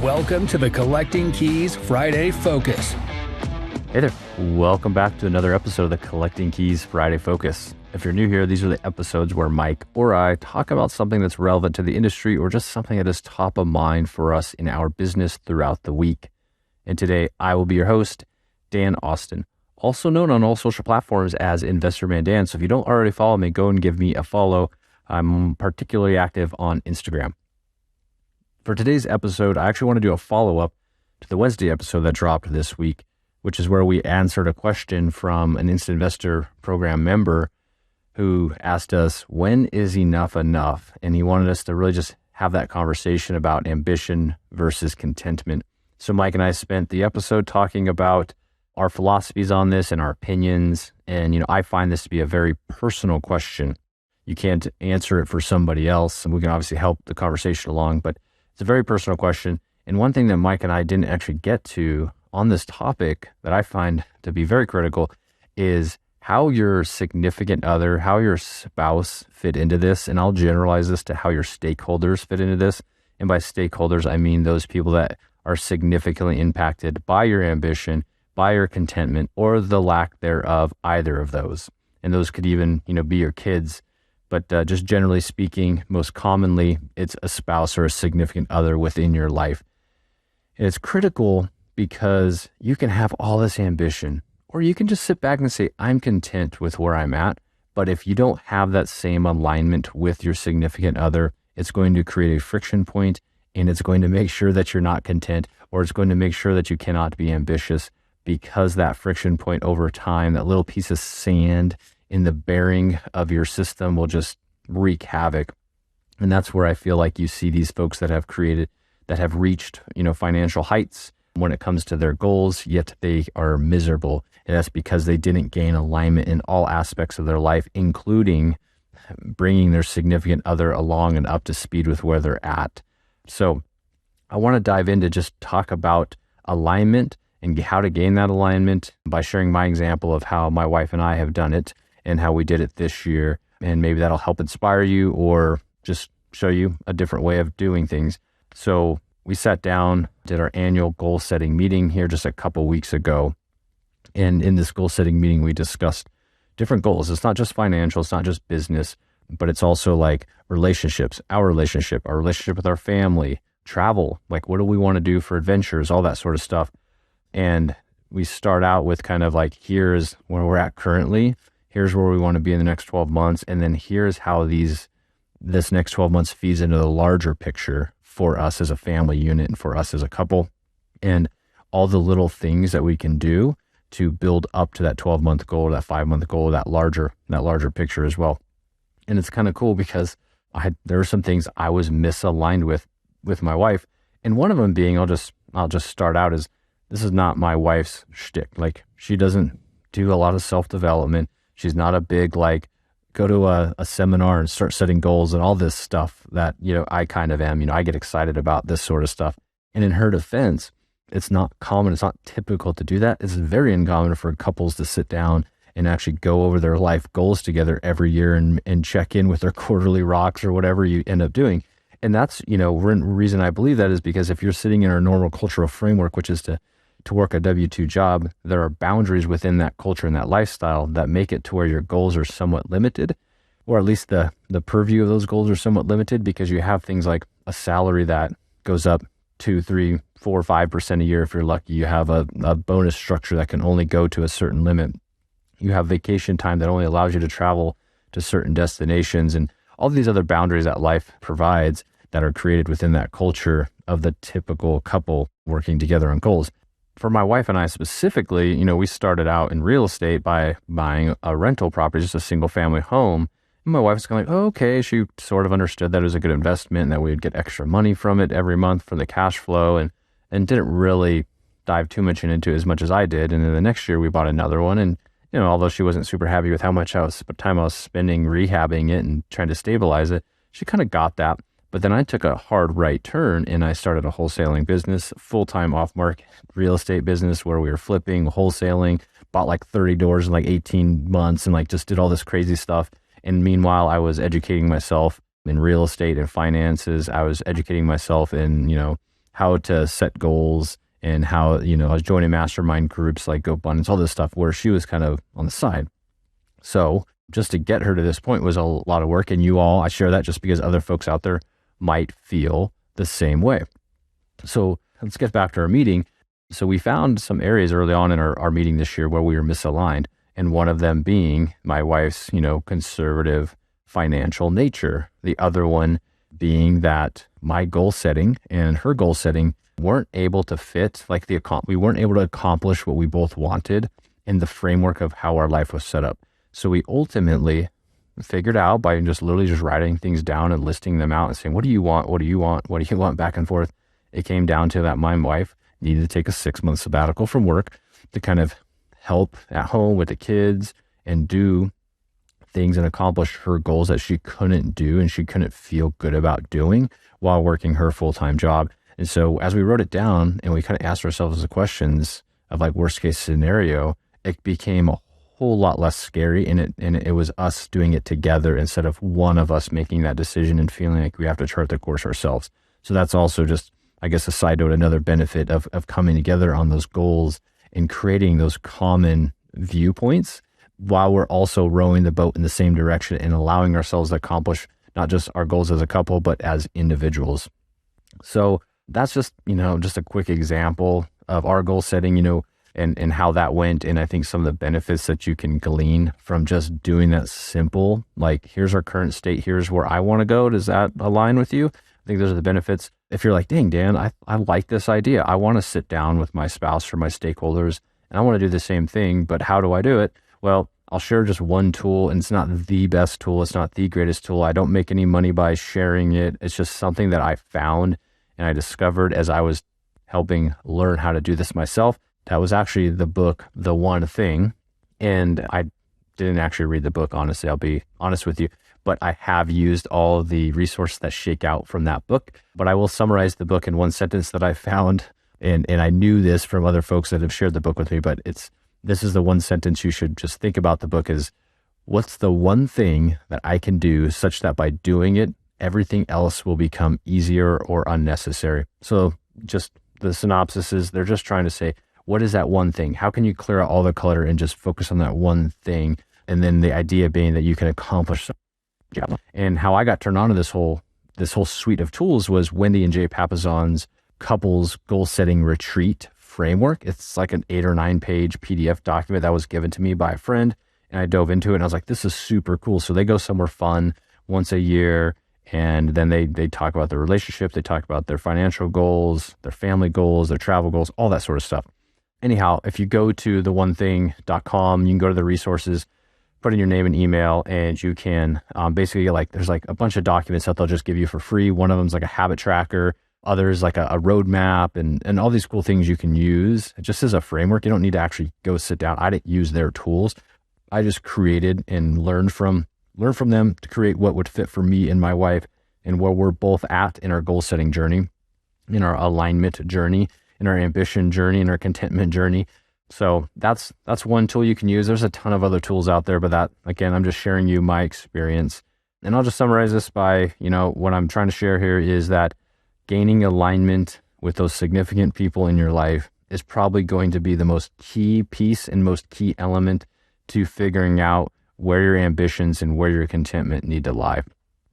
Welcome to the Collecting Keys Friday Focus. Hey there. Welcome back to another episode of the Collecting Keys Friday Focus. If you're new here, these are the episodes where Mike or I talk about something that's relevant to the industry or just something that is top of mind for us in our business throughout the week. And today, I will be your host, Dan Austin, also known on all social platforms as Investor Man Dan. So if you don't already follow me, go and give me a follow. I'm particularly active on Instagram. For today's episode, I actually want to do a follow-up to the Wednesday episode that dropped this week, which is where we answered a question from an Instant Investor program member who asked us, when is enough enough? And he wanted us to really just have that conversation about ambition versus contentment. So Mike and I spent the episode talking about our philosophies on this and our opinions. And, I find this to be a very personal question. You can't answer it for somebody else, and we can obviously help the conversation along, but it's a very personal question. And one thing that Mike and I didn't actually get to on this topic that I find to be very critical is how your significant other, how your spouse fit into this. And I'll generalize this to how your stakeholders fit into this. And by stakeholders, I mean those people that are significantly impacted by your ambition, by your contentment, or the lack thereof, either of those. And those could even, be your kids. But just generally speaking, most commonly, it's a spouse or a significant other within your life. And it's critical because you can have all this ambition, or you can just sit back and say, I'm content with where I'm at. But if you don't have that same alignment with your significant other, it's going to create a friction point, and it's going to make sure that you're not content, or it's going to make sure that you cannot be ambitious, because that friction point over time, that little piece of sand in the bearing of your system will just wreak havoc. And that's where I feel like you see these folks that have reached, financial heights when it comes to their goals, yet they are miserable. And that's because they didn't gain alignment in all aspects of their life, including bringing their significant other along and up to speed with where they're at. So I want to dive in to just talk about alignment and how to gain that alignment by sharing my example of how my wife and I have done it and how we did it this year. And maybe that'll help inspire you or just show you a different way of doing things. So we sat down, did our annual goal setting meeting here just a couple weeks ago. And in this goal setting meeting, we discussed different goals. It's not just financial, it's not just business, but it's also like relationships, our relationship with our family, travel, like what do we want to do for adventures, all that sort of stuff. And we start out with kind of like, here's where we're at currently, here's where we want to be in the next 12 months, and then here's how this next 12 months feeds into the larger picture for us as a family unit and for us as a couple, and all the little things that we can do to build up to that 12-month goal, that 5-month goal, that larger picture as well. And it's kind of cool because there were some things I was misaligned with my wife, and one of them being, I'll just start out as, this is not my wife's shtick. Like, she doesn't do a lot of self-development. She's not a big, go to a seminar and start setting goals and all this stuff that, I kind of am. I get excited about this sort of stuff. And in her defense, it's not common. It's not typical to do that. It's very uncommon for couples to sit down and actually go over their life goals together every year and check in with their quarterly rocks or whatever you end up doing. And that's, reason I believe that is because if you're sitting in our normal cultural framework, which is to work a W-2 job, there are boundaries within that culture and that lifestyle that make it to where your goals are somewhat limited, or at least the purview of those goals are somewhat limited, because you have things like a salary that goes up 2, 3, 4, 5% a year. If you're lucky, you have a bonus structure that can only go to a certain limit. You have vacation time that only allows you to travel to certain destinations, and all these other boundaries that life provides that are created within that culture of the typical couple working together on goals. For my wife and I specifically, we started out in real estate by buying a rental property, just a single family home. And my wife was kind of like, oh, okay. She sort of understood that it was a good investment and that we'd get extra money from it every month for the cash flow, and didn't really dive too much into it as much as I did. And then the next year we bought another one. And, although she wasn't super happy with how much time I was spending rehabbing it and trying to stabilize it, she kind of got that. But then I took a hard right turn and I started a wholesaling business, full-time off-market real estate business where we were flipping, wholesaling, bought like 30 doors in like 18 months and just did all this crazy stuff. And meanwhile, I was educating myself in real estate and finances. I was educating myself in, how to set goals and how, I was joining mastermind groups like GoBundance, all this stuff where she was kind of on the side. So just to get her to this point was a lot of work. And I share that just because other folks out there might feel the same way. So let's get back to our meeting. So we found some areas early on in our meeting this year where we were misaligned. And one of them being my wife's, conservative financial nature. The other one being that my goal setting and her goal setting weren't able to fit, we weren't able to accomplish what we both wanted in the framework of how our life was set up. So we ultimately figured out by just literally just writing things down and listing them out and saying, what do you want? What do you want? What do you want? Back and forth. It came down to that my wife needed to take a 6-month sabbatical from work to kind of help at home with the kids and do things and accomplish her goals that she couldn't do and she couldn't feel good about doing while working her full-time job. And so as we wrote it down and we kind of asked ourselves the questions of like worst case scenario, it became a whole lot less scary, and it was us doing it together instead of one of us making that decision and feeling like we have to chart the course ourselves. So that's also just, I guess, a side note, another benefit of coming together on those goals and creating those common viewpoints while we're also rowing the boat in the same direction and allowing ourselves to accomplish not just our goals as a couple, but as individuals. So that's just, just a quick example of our goal setting, and how that went. And I think some of the benefits that you can glean from just doing that simple, like here's our current state, here's where I want to go. Does that align with you? I think those are the benefits. If you're like, dang, Dan, I like this idea. I want to sit down with my spouse or my stakeholders and I want to do the same thing, but how do I do it? Well, I'll share just one tool, and it's not the best tool. It's not the greatest tool. I don't make any money by sharing it. It's just something that I found and I discovered as I was helping learn how to do this myself. That was actually the book, The One Thing. And I didn't actually read the book, honestly. I'll be honest with you. But I have used all of the resources that shake out from that book. But I will summarize the book in one sentence that I found. And I knew this from other folks that have shared the book with me, but this is the one sentence you should just think about the book is, what's the one thing that I can do such that by doing it, everything else will become easier or unnecessary? So just the synopsis is they're just trying to say, what is that one thing? How can you clear out all the clutter and just focus on that one thing? And then the idea being that you can accomplish something. Yeah. And how I got turned on to this whole suite of tools was Wendy and Jay Papasan's couples goal setting retreat framework. It's like an 8 or 9 page PDF document that was given to me by a friend. And I dove into it and I was like, this is super cool. So they go somewhere fun once a year. And then they talk about their relationship. They talk about their financial goals, their family goals, their travel goals, all that sort of stuff. Anyhow, if you go to theonething.com, you can go to the resources, put in your name and email, and you can basically there's like a bunch of documents that they'll just give you for free. One of them is like a habit tracker, others like a roadmap, and all these cool things you can use just as a framework. You don't need to actually go sit down. I didn't use their tools. I just created and learned from them to create what would fit for me and my wife and where we're both at in our goal setting journey, in our alignment journey, in our ambition journey, in our contentment journey. So that's one tool you can use. There's a ton of other tools out there, but that, again, I'm just sharing you my experience. And I'll just summarize this by, what I'm trying to share here is that gaining alignment with those significant people in your life is probably going to be the most key piece and most key element to figuring out where your ambitions and where your contentment need to lie.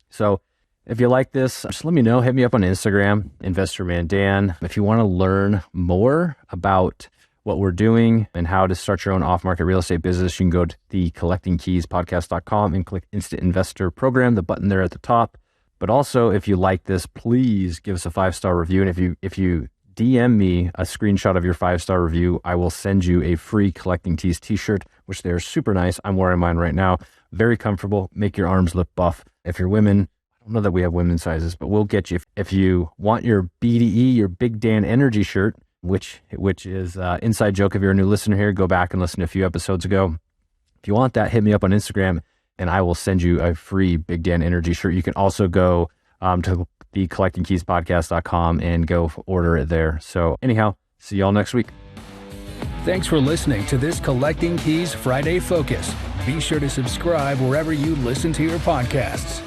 So if you like this, just let me know. Hit me up on Instagram, InvestorManDan. If you want to learn more about what we're doing and how to start your own off-market real estate business, you can go to the collectingkeyspodcast.com and click Instant Investor Program, the button there at the top. But also, if you like this, please give us a 5-star review. And if you DM me a screenshot of your 5-star review, I will send you a free Collecting Keys t-shirt, which they're super nice. I'm wearing mine right now. Very comfortable. Make your arms look buff. If you're women, I don't know that we have women's sizes, but we'll get you. If you want your BDE, your Big Dan Energy shirt, which is inside joke. If you're a new listener here, go back and listen to a few episodes ago. If you want that, hit me up on Instagram and I will send you a free Big Dan Energy shirt. You can also go to the collectingkeyspodcast.com and go order it there. So anyhow, see y'all next week. Thanks for listening to this Collecting Keys Friday Focus. Be sure to subscribe wherever you listen to your podcasts.